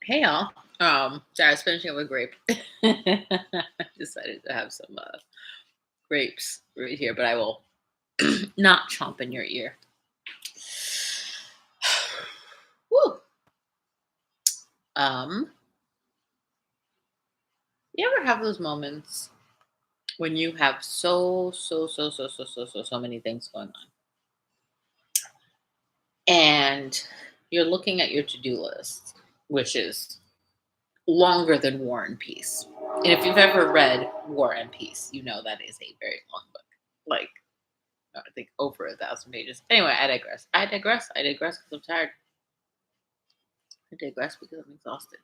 Hey y'all. Sorry, I was finishing up a grape. I decided to have some grapes right here, but I will not chomp in your ear. Woo. Um, you ever have those moments when you have so many things going on, and you're looking at your to-do list, which is longer than War and Peace. And if you've ever read War and Peace, you know that is a very long book. Like I think over 1,000 pages. Anyway, I digress. I digress because I'm tired. I digress because I'm exhausted.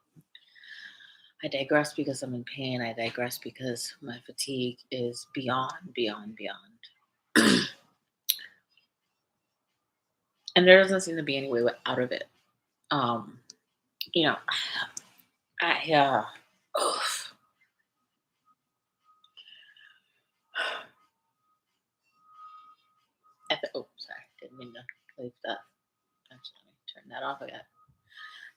I digress because I'm in pain. I digress because my fatigue is beyond. And there doesn't seem to be any way out of it. Um, you know, I ugh. Oh, sorry, didn't mean to leave that. Actually, let me turn that off again.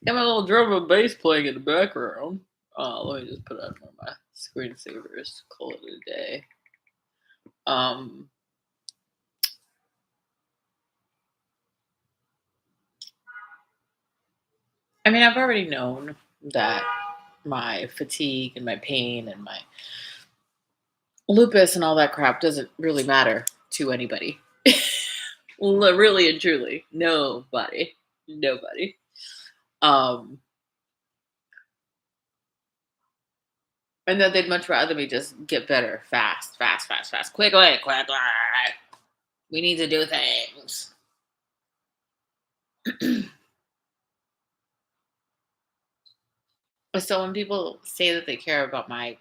Got my little drum and bass playing in the background. Let me just put on one of my screensavers. Call it a day. Um, I mean, I've already known that my fatigue and my pain and my lupus and all that crap doesn't really matter to anybody. Really and truly, nobody. Um, and that they'd much rather me just get better fast, quickly. We need to do things. So when people say that they care about my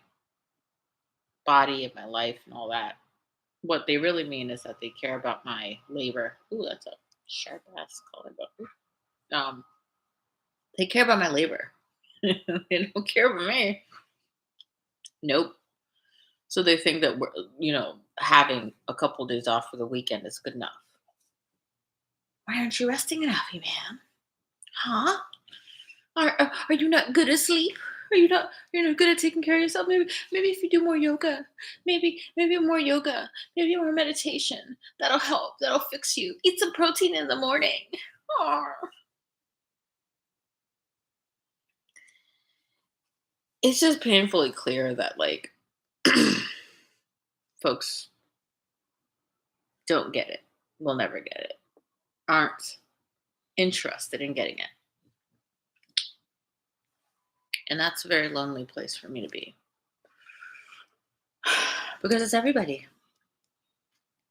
body and my life and all that, what they really mean is that they care about my labor. Ooh, that's a sharp ass color, but they care about my labor. They don't care about me. Nope. So they think that having a couple days off for the weekend is good enough. Why aren't you resting enough, you man? Huh? Are you not good at sleep? You're not good at taking care of yourself? Maybe if you do more yoga, maybe more yoga, maybe more meditation. That'll help. That'll fix you. Eat some protein in the morning. Aw. It's just painfully clear that like folks don't get it. Will never get it. Aren't interested in getting it. And that's a very lonely place for me to be. Because it's everybody.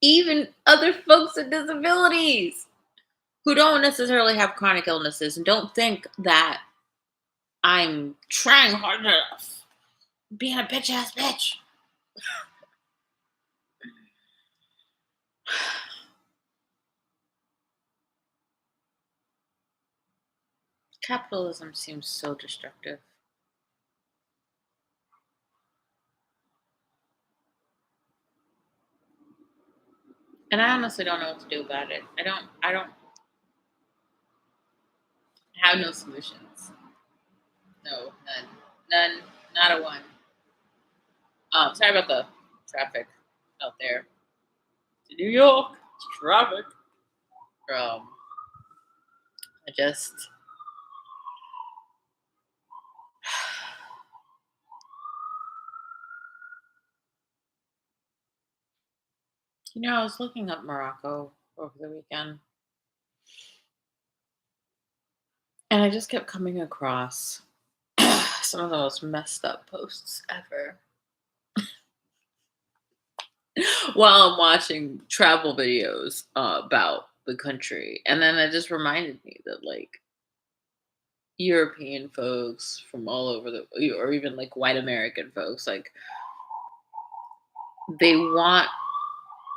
Even other folks with disabilities who don't necessarily have chronic illnesses and don't think that I'm trying hard enough, being a bitch ass bitch. Capitalism seems so destructive. And I honestly don't know what to do about it. I don't have no solutions. No, none. None, not a one. Sorry about the traffic out there. To New York, it's traffic. Um, I just, I was looking up Morocco over the weekend, and I just kept coming across some of the most messed up posts ever while I'm watching travel videos about the country. And then it just reminded me that, like, European folks from all over or even like white American folks, like, they want,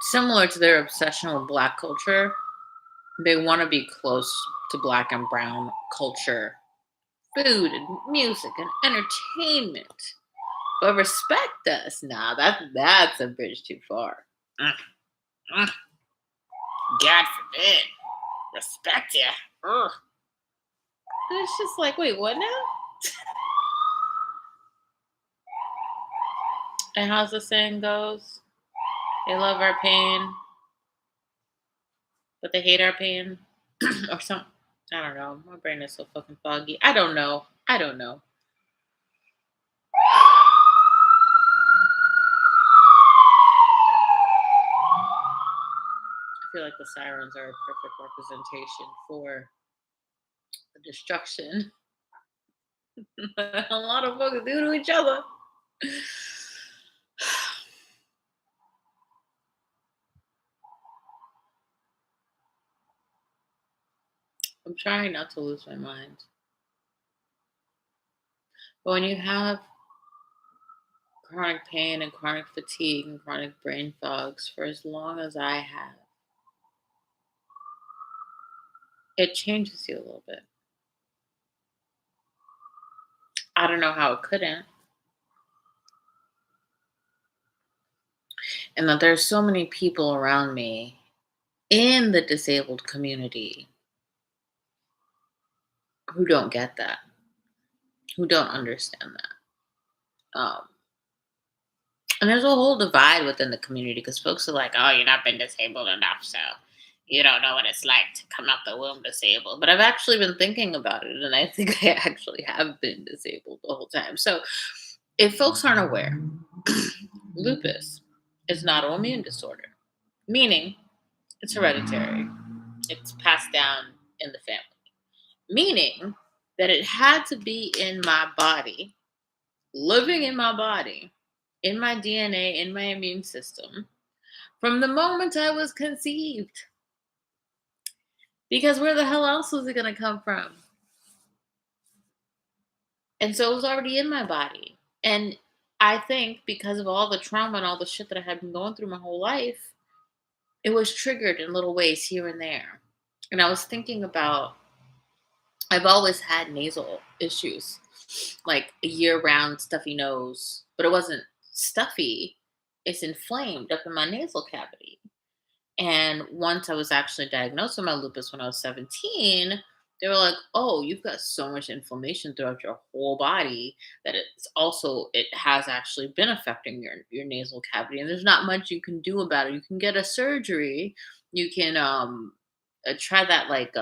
similar to their obsession with Black culture, they want to be close to Black and Brown culture, food and music and entertainment. But respect us, nah, that's a bridge too far. Mm, mm. God forbid, respect you. Ugh. And it's just like, wait, what now? And how's the saying goes? They love our pain, but they hate our pain. Or something. I don't know. My brain is so fucking foggy. I don't know. I don't know. I feel like the sirens are a perfect representation for the destruction a lot of folks do to each other. I'm trying not to lose my mind. But when you have chronic pain and chronic fatigue and chronic brain fogs for as long as I have, it changes you a little bit. I don't know how it couldn't. And that there's so many people around me in the disabled community who don't get that, who don't understand that. And there's a whole divide within the community because folks are like, oh, you're not been disabled enough, so you don't know what it's like to come out the womb disabled. But I've actually been thinking about it, and I think I actually have been disabled the whole time. So if folks aren't aware, lupus is not an autoimmune disorder, meaning it's hereditary. It's passed down in the family, meaning that it had to be in my body, living in my body, in my DNA, in my immune system, from the moment I was conceived. Because where the hell else was it going to come from? And so it was already in my body. And I think because of all the trauma and all the shit that I had been going through my whole life, it was triggered in little ways here and there. And I was thinking about, I've always had nasal issues, like a year round stuffy nose, but it wasn't stuffy, it's inflamed up in my nasal cavity. And once I was actually diagnosed with my lupus when I was 17, they were like, "Oh, you've got so much inflammation throughout your whole body that it has actually been affecting your nasal cavity, and there's not much you can do about it. You can get a surgery, you can try that like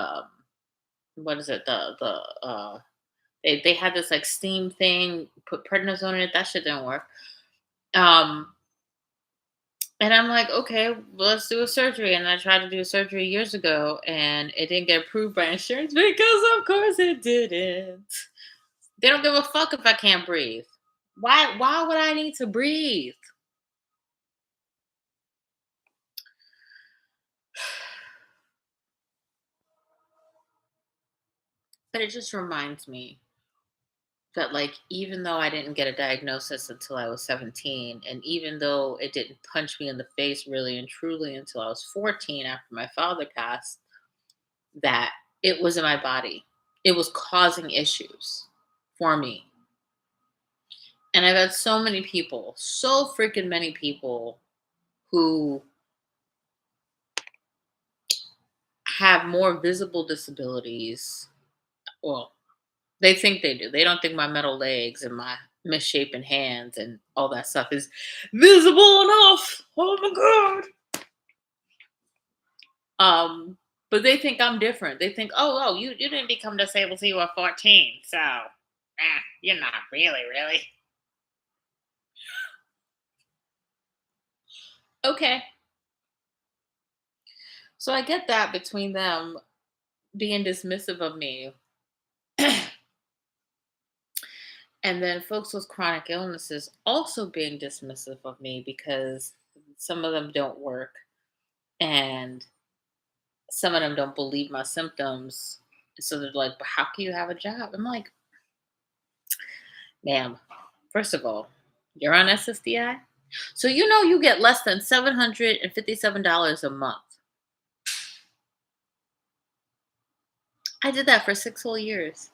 what is it they had this like steam thing, put prednisone in it. That shit didn't work. Um, And I'm like, okay, well, let's do a surgery. And I tried to do a surgery years ago and it didn't get approved by insurance because, of course, it didn't. They don't give a fuck if I can't breathe. Why would I need to breathe? But it just reminds me that, like, even though I didn't get a diagnosis until I was 17, and even though it didn't punch me in the face really and truly until I was 14 after my father passed, that it was in my body. It was causing issues for me. And I've had so many people, so freaking many people who have more visible disabilities. Well, they think they do. They don't think my metal legs and my misshapen hands and all that stuff is visible enough. Oh my god. But they think I'm different. They think, you didn't become disabled till you were 14, so you're not really. Okay. So I get that between them being dismissive of me. And then folks with chronic illnesses also being dismissive of me because some of them don't work and some of them don't believe my symptoms. So they're like, but how can you have a job? I'm like, ma'am, first of all, you're on SSDI. So you know you get less than $757 a month. I did that for 6 whole years.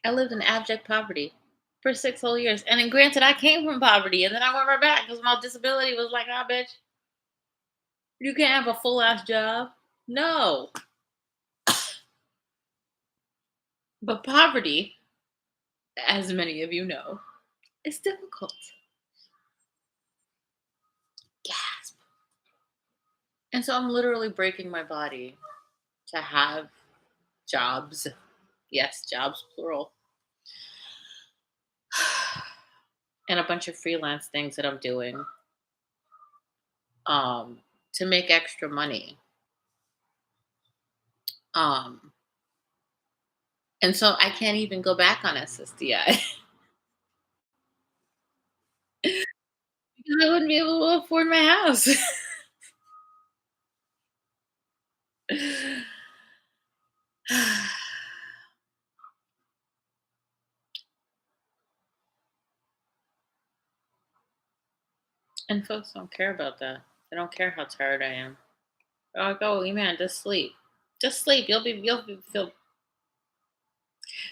I lived in abject poverty for 6 whole years. And then granted, I came from poverty and then I went right back because my disability was like, nah, bitch, you can't have a full ass job. No. But poverty as many of you know, is difficult. Gasp. And so I'm literally breaking my body to have jobs. Yes, jobs plural. And a bunch of freelance things that I'm doing um to make extra money. Um and so I can't even go back on SSDI because I wouldn't be able to afford my house. And folks don't care about that. They don't care how tired I am. They're like, "Oh, man, just sleep. Just sleep. Feel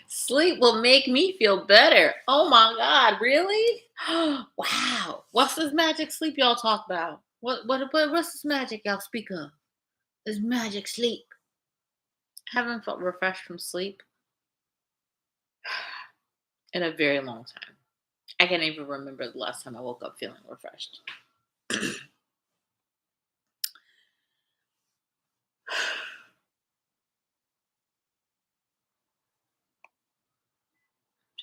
sleep will make me feel better." Oh my god, really? Wow. What's this magic sleep y'all talk about? What's this magic y'all speak of? This magic sleep. I haven't felt refreshed from sleep in a very long time. I can't even remember the last time I woke up feeling refreshed.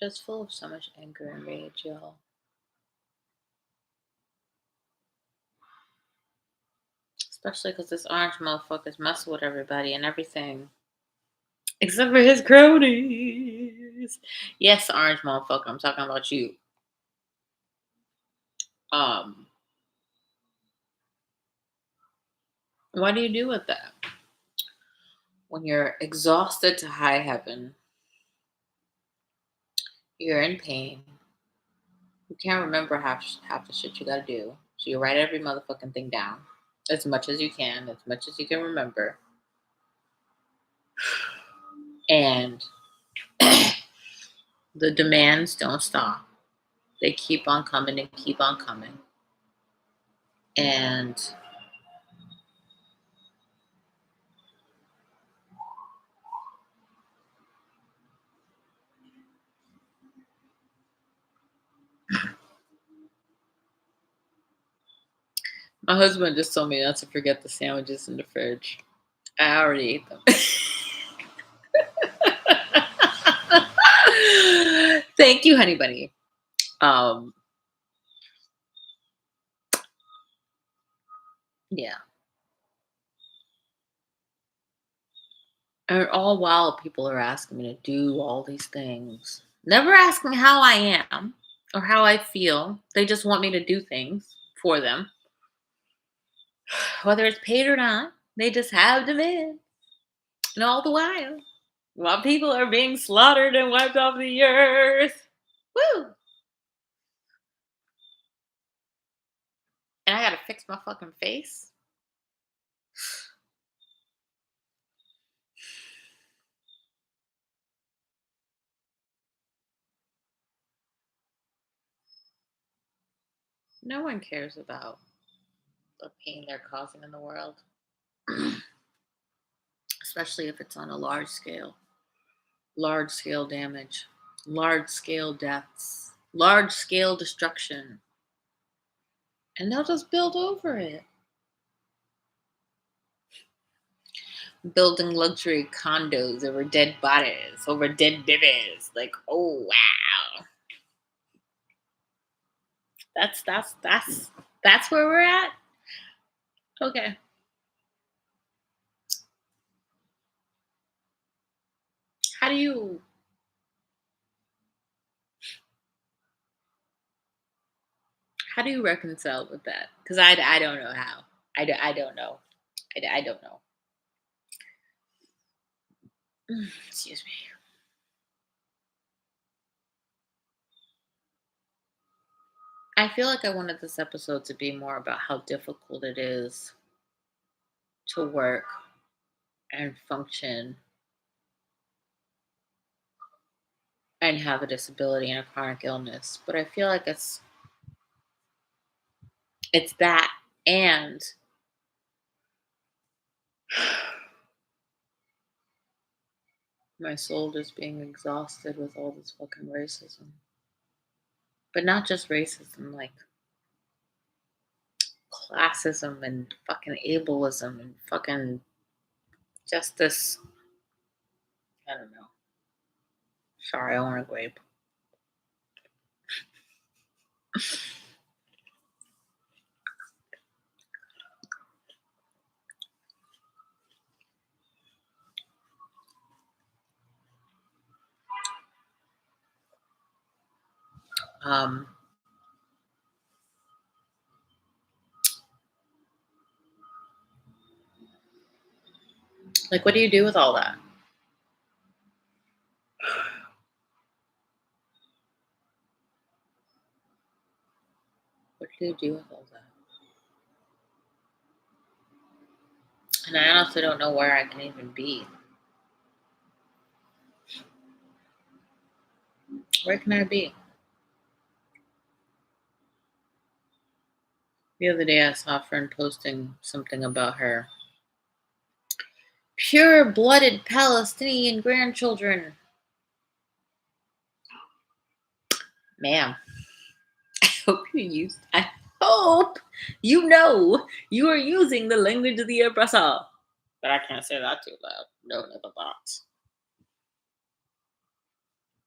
Just full of so much anger and rage, y'all. Especially because this orange motherfucker's messing with everybody and everything. Except for his cronies. Yes, orange motherfucker, I'm talking about you. Um, what do you do with that? When you're exhausted to high heaven, you're in pain, you can't remember half the shit you gotta do. So you write every motherfucking thing down as much as you can, as much as you can remember. And the demands don't stop. They keep on coming and keep on coming. And my husband just told me not to forget the sandwiches in the fridge. I already ate them. Thank you, honey bunny. Um, yeah. And all while people are asking me to do all these things, never asking how I am or how I feel. They just want me to do things for them, whether it's paid or not. They just have demand. And all the while people are being slaughtered and wiped off the earth. Woo! And I gotta fix my fucking face. No one cares about the pain they're causing in the world, especially if it's on a large scale damage, large scale deaths, large scale destruction. And they'll just build over it. Building luxury condos over dead bodies, over dead babies. Like, oh wow. That's where we're at. Okay. How do you reconcile with that? Because I don't know how. I don't know. I don't know. Excuse me. I feel like I wanted this episode to be more about how difficult it is to work and function and have a disability and a chronic illness. But I feel like it's that and My soul just being exhausted with all this fucking racism. But not just racism, like classism and fucking ableism and fucking just this. I don't know. Sorry, I want to grape. Um, like, what do you do with all that? What do you do with all that? And I honestly don't know where I can even be. Where can I be? The other day I saw a friend posting something about her pure blooded Palestinian grandchildren. Ma'am, I hope you are using the language of the oppressor. But I can't say that too loud. No, never thought.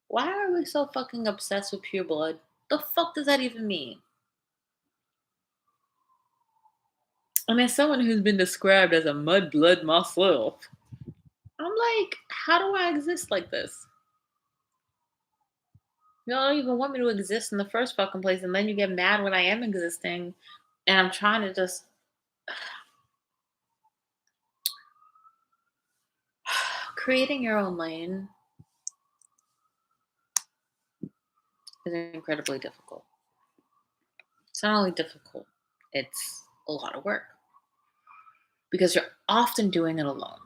Why are we so fucking obsessed with pure blood? The fuck does that even mean? I mean, someone who's been described as a mudblood myself, I'm like, how do I exist like this? You don't even want me to exist in the first fucking place, and then you get mad when I am existing, and I'm trying to just creating your own lane is incredibly difficult. It's not only difficult, it's a lot of work because you're often doing it alone.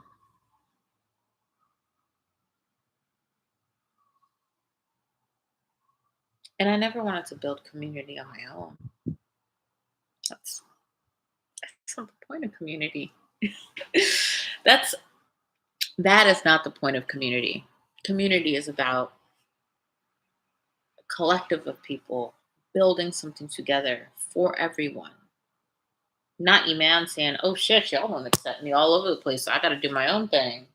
And I never wanted to build community on my own. That's that's not the point of community. that's that is not the point of community. Community is about a collective of people building something together for everyone. Not you man saying, oh shit, y'all want to set me all over the place, so I gotta do my own thing.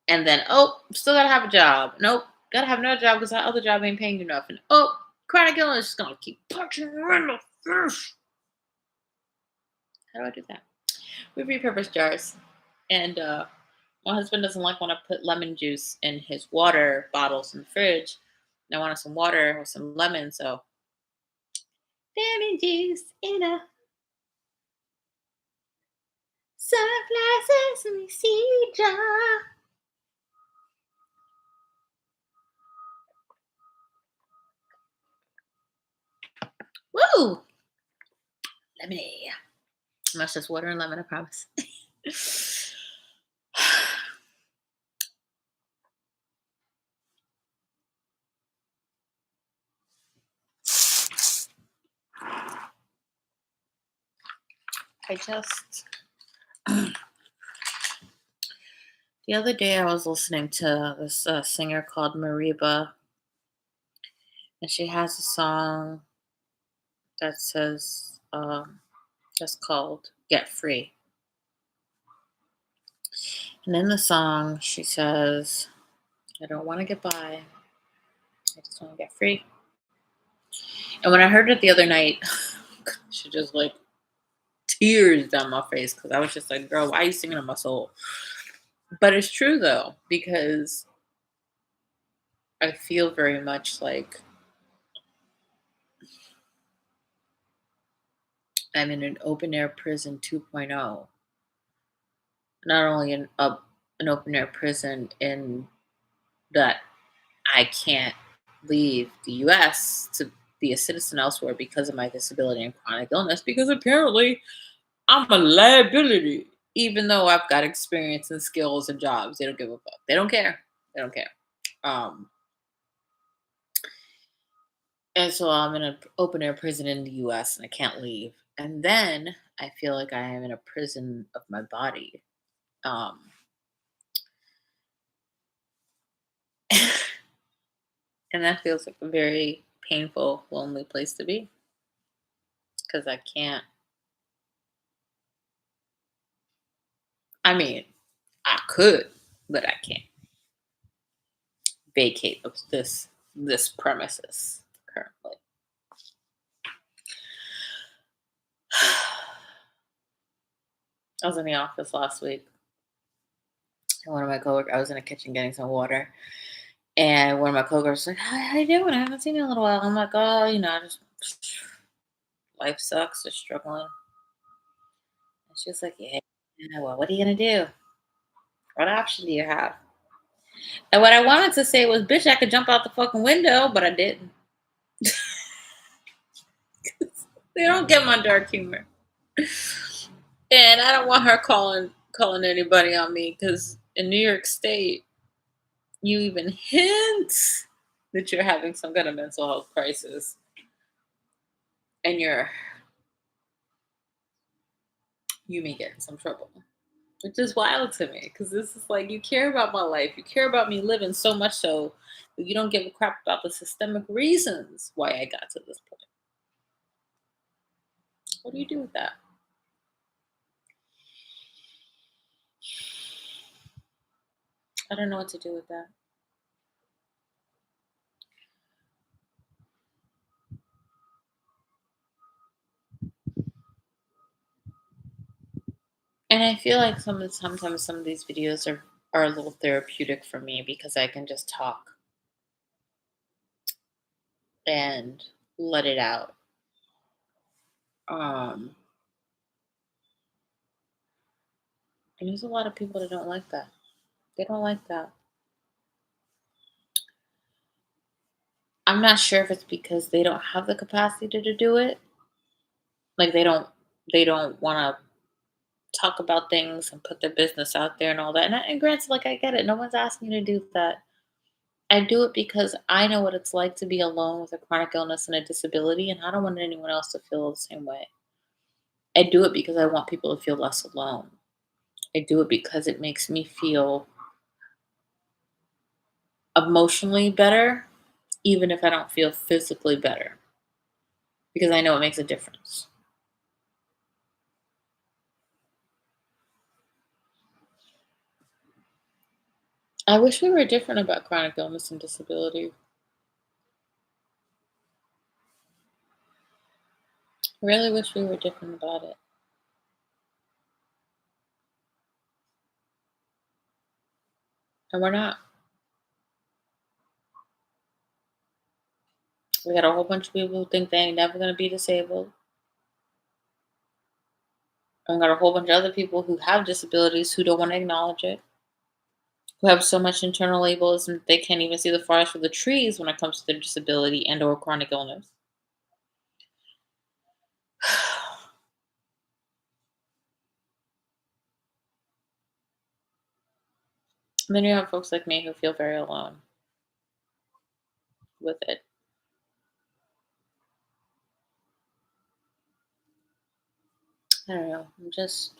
And then, oh, still gotta have a job. Nope, gotta have another job because that other job ain't paying you enough. And oh, chronic illness is gonna keep punching you in the face. How do I do that? We repurpose jars. And my husband doesn't like when I put lemon juice in his water bottles in the fridge. And I wanted some water with some lemon, so lemon juice in a sunflower sesame seed jar. Woo! Lemony. That's just water and lemon, I promise. I just the other day I was listening to this singer called Mariba, and she has a song that says just called "Get Free." And in the song, she says, "I don't want to get by. I just want to get free." And when I heard it the other night, she just like tears down my face because I was just like, "Girl, why are you singing in my soul?" But it's true though, because I feel very much like I'm in an open air prison 2.0. Not only an open air prison in that I can't leave the US to be a citizen elsewhere because of my disability and chronic illness, because apparently I'm a liability. Even though I've got experience and skills and jobs, they don't give a fuck. They don't care. They don't care. Um, and so I'm in an open air prison in the US and I can't leave. And then I feel like I am in a prison of my body. Um, And that feels like a very painful, lonely place to be because I can't. I mean, I could, but I can't vacate this premises currently. I was in the office last week, and one of my coworkers. I was in the kitchen getting some water, and one of my coworkers was like, "Hi, how you doing? I haven't seen you in a little while." I'm like, "Oh, just life sucks, just struggling." And she was like, "Yeah, well, what are you gonna do? What option do you have?" And what I wanted to say was, "Bitch, I could jump out the fucking window," but I didn't. They don't get my dark humor, and I don't want her calling anybody on me because in New York State, you even hint that you're having some kind of mental health crisis, and you may get in some trouble. Which is wild to me because this is like you care about my life, you care about me living so much so that you don't give a crap about the systemic reasons why I got to this point. What do you do with that? I don't know what to do with that. And I feel like sometimes some of these videos are a little therapeutic for me because I can just talk and let it out. Um, and there's a lot of people that don't like that. They don't like that. I'm not sure if it's because they don't have the capacity to do it. Like they don't want to talk about things and put their business out there and all that. And granted, like I get it. No one's asking you to do that. I do it because I know what it's like to be alone with a chronic illness and a disability, and I don't want anyone else to feel the same way. I do it because I want people to feel less alone. I do it because it makes me feel emotionally better, even if I don't feel physically better, because I know it makes a difference. I wish we were different about chronic illness and disability. I really wish we were different about it. And we're not. We got a whole bunch of people who think they ain't never gonna be disabled. And we got a whole bunch of other people who have disabilities who don't want to acknowledge it, who have so much internal ableism they can't even see the forest for the trees when it comes to their disability and or chronic illness. And then you have folks like me who feel very alone with it. I don't know. I'm just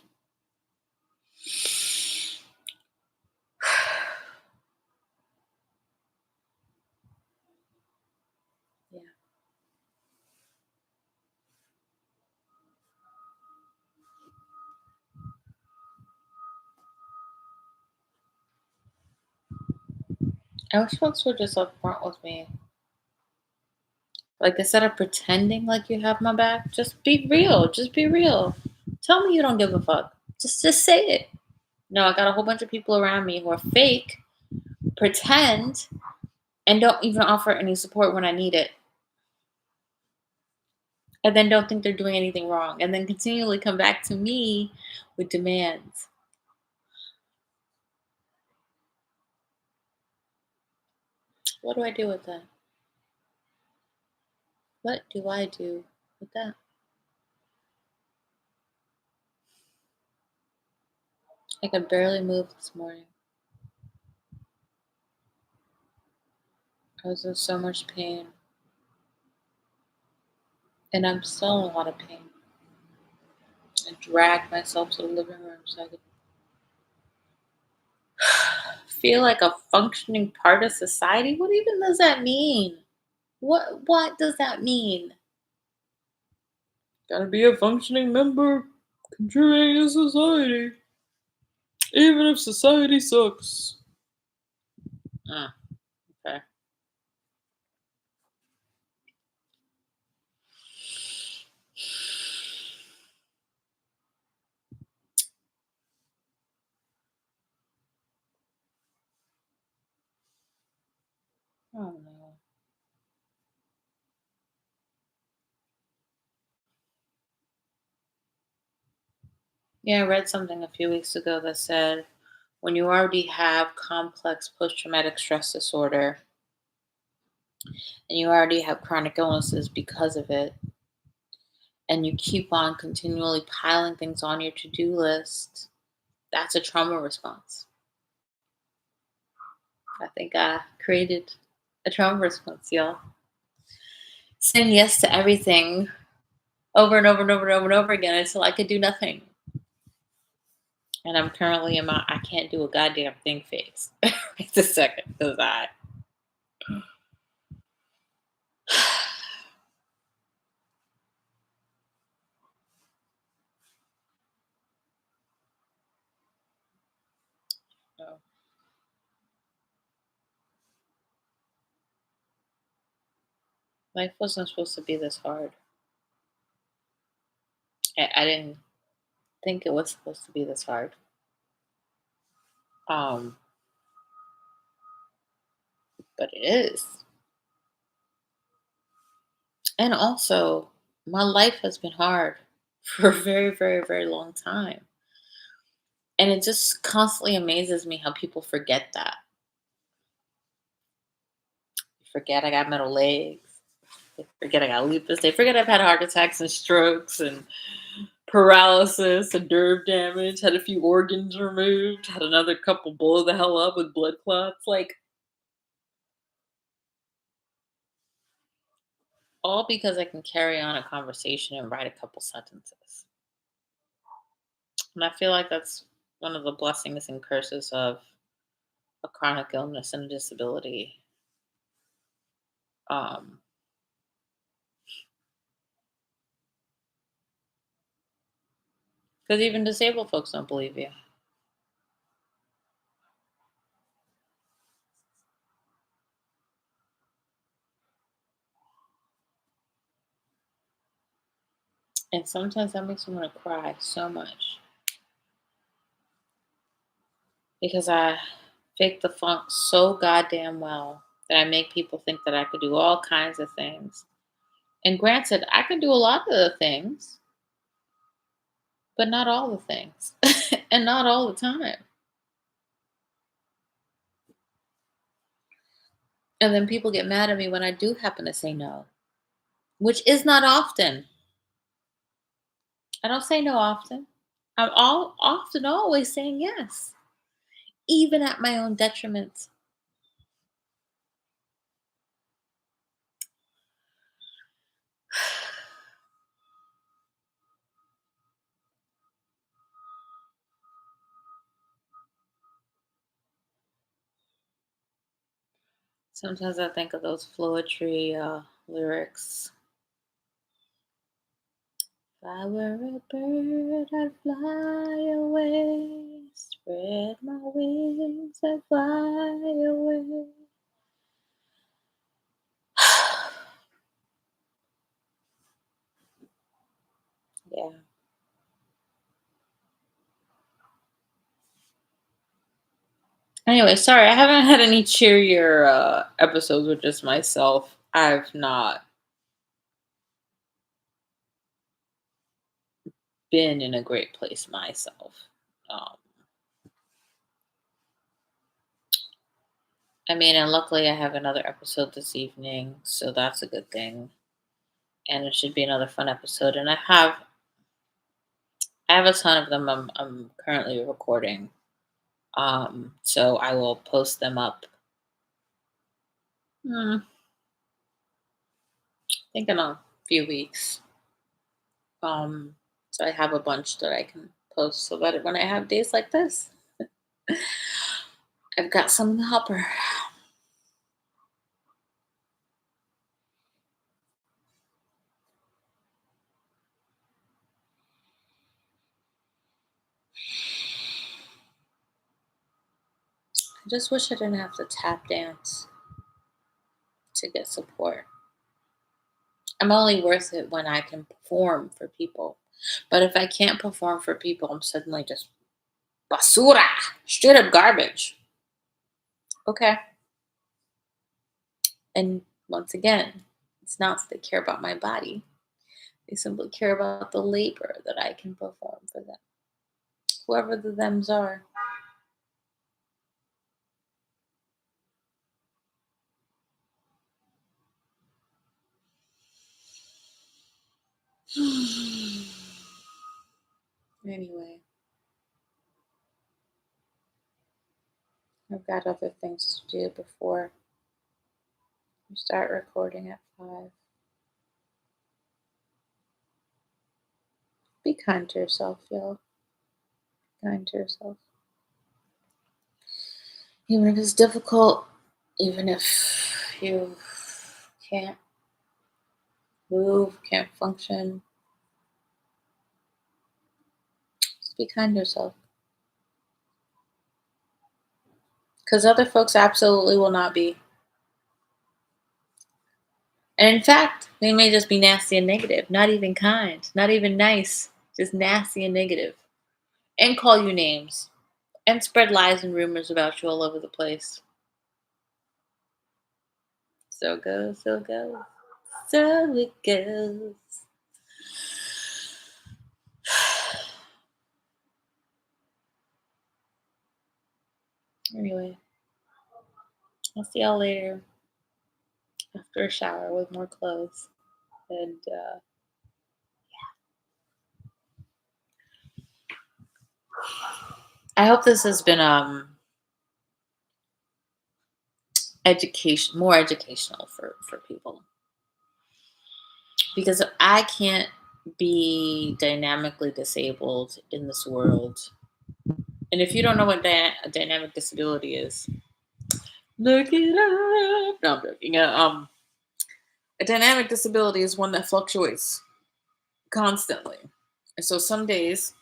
yeah. I wish folks were just upfront with me. Like instead of pretending like you have my back, just be real. Just be real. Tell me you don't give a fuck. Just say it. No, I got a whole bunch of people around me who are fake, pretend, and don't even offer any support when I need it. And then don't think they're doing anything wrong. And then continually come back to me with demands. What do I do with that? What do I do with that? I could barely move this morning. I was in so much pain. And I'm still in a lot of pain. I dragged myself to the living room so I could feel like a functioning part of society? What even does that mean? What does that mean? Gotta be a functioning member contributing to society, even if society sucks. Ah, okay. Oh no. Yeah, I read something a few weeks ago that said when you already have complex post traumatic stress disorder and you already have chronic illnesses because of it, and you keep on continually piling things on your to do list, that's a trauma response. I think I created a trauma response, y'all. Saying yes to everything over and over and over and over and over again until I could do nothing. And I'm currently in my I can't do a goddamn thing phase. It's a second because I no. Life wasn't supposed to be this hard. I didn't think it was supposed to be this hard. Um, but it is. And also, my life has been hard for a very, very, very long time. And it just constantly amazes me how people forget that. They forget I got metal legs. They forget I got lupus. They forget I've had heart attacks and strokes and paralysis and nerve damage, had a few organs removed, had another couple blow the hell up with blood clots. Like, all because I can carry on a conversation and write a couple sentences. And I feel like that's one of the blessings and curses of a chronic illness and a disability. Um, because even disabled folks don't believe you. And sometimes that makes me want to cry so much because I fake the funk so goddamn well that I make people think that I could do all kinds of things. And granted, I can do a lot of the things, but not all the things, and not all the time. And then people get mad at me when I do happen to say no, which is not often. I don't say no often. I'm all often always saying yes, even at my own detriment. Sometimes I think of those poetry lyrics. If I were a bird, I'd fly away. Spread my wings and fly away. Yeah. Anyway, sorry, I haven't had any cheerier episodes with just myself. I've not been in a great place myself. Um, I mean, and luckily I have another episode this evening, so that's a good thing. And it should be another fun episode. And I have a ton of them I'm currently recording. So I will post them up. Think in a few weeks. Um, so I have a bunch that I can post so that when I have days like this, I've got some in the hopper. I just wish I didn't have to tap dance to get support. I'm only worth it when I can perform for people. But if I can't perform for people, I'm suddenly just basura, straight up garbage. Okay. And once again, it's not that they care about my body. They simply care about the labor that I can perform for them, whoever the thems are. Anyway, I've got other things to do before we start recording at 5. Be kind to yourself, y'all. Be kind to yourself. Even if it's difficult, even if you can't move, can't function, just be kind to yourself. Because other folks absolutely will not be. And in fact, they may just be nasty and negative, not even kind, not even nice, just nasty and negative, and call you names, and spread lies and rumors about you all over the place. So it goes, so it goes, so it goes. Anyway, I'll see y'all later after a shower with more clothes. And I hope this has been more educational for people, because I can't be dynamically disabled in this world. And if you don't know what a dynamic disability is, look it up. No, I'm joking. A dynamic disability is one that fluctuates constantly. And so some days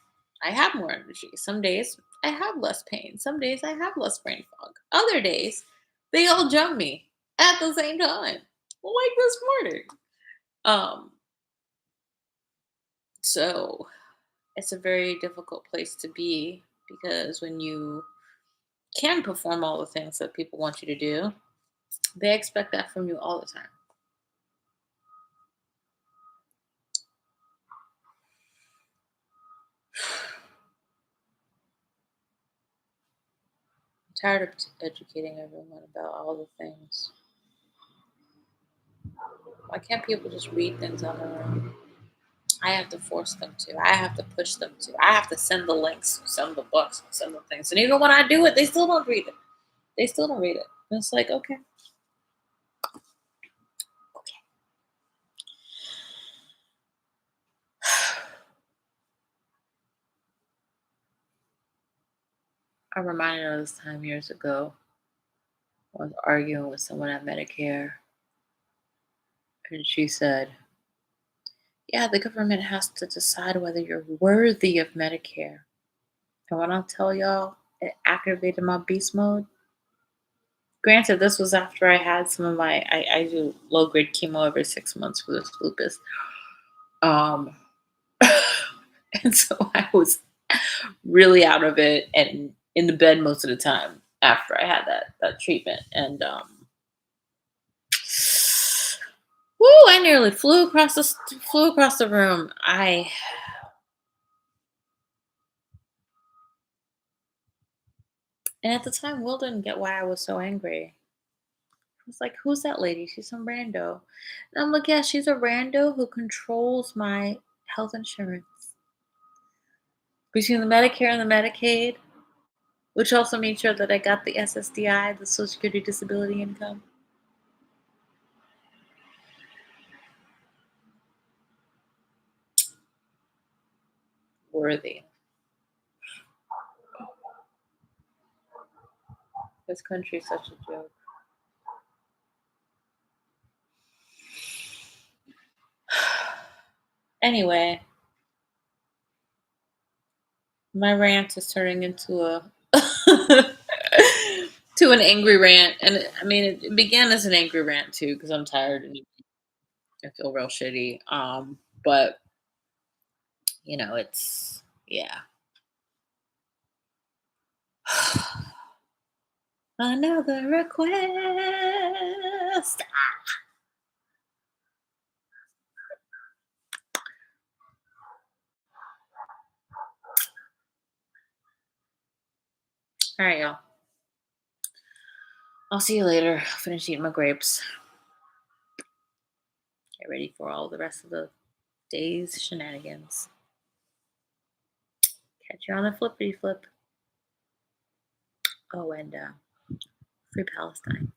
I have more energy. Some days I have less pain. Some days I have less brain fog. Other days, they all jump me at the same time, like this morning. Um, so it's a very difficult place to be, because when you can perform all the things that people want you to do, they expect that from you all the time. I'm tired of educating everyone about all the things. Why can't people just read things on their own? I have to force them to. I have to push them to. I have to send the links, send the books, send the things. And even when I do it, they still don't read it. They still don't read it. And it's like, okay. Okay. I'm reminded of this time years ago. I was arguing with someone at Medicare, and she said, yeah, the government has to decide whether you're worthy of Medicare. And when I tell y'all, it activated my beast mode. Granted, this was after I had some of I do low grade chemo every 6 months for this lupus. Um, and so I was really out of it and in the bed most of the time after I had that treatment. And woo, I nearly flew across the room. And at the time, Will didn't get why I was so angry. I was like, who's that lady? She's some rando. And I'm like, yeah, she's a rando who controls my health insurance. Between the Medicare and the Medicaid, which also made sure that I got the SSDI, the Social Security Disability Income. Worthy. This country's such a joke. Anyway, my rant is turning into a to an angry rant, and I mean it began as an angry rant too because I'm tired and I feel real shitty. But it's yeah. Another request. All right, y'all. I'll see you later. I'll finish eating my grapes. Get ready for all the rest of the day's shenanigans. Catch you on the flippity flip. Oh, and free Palestine.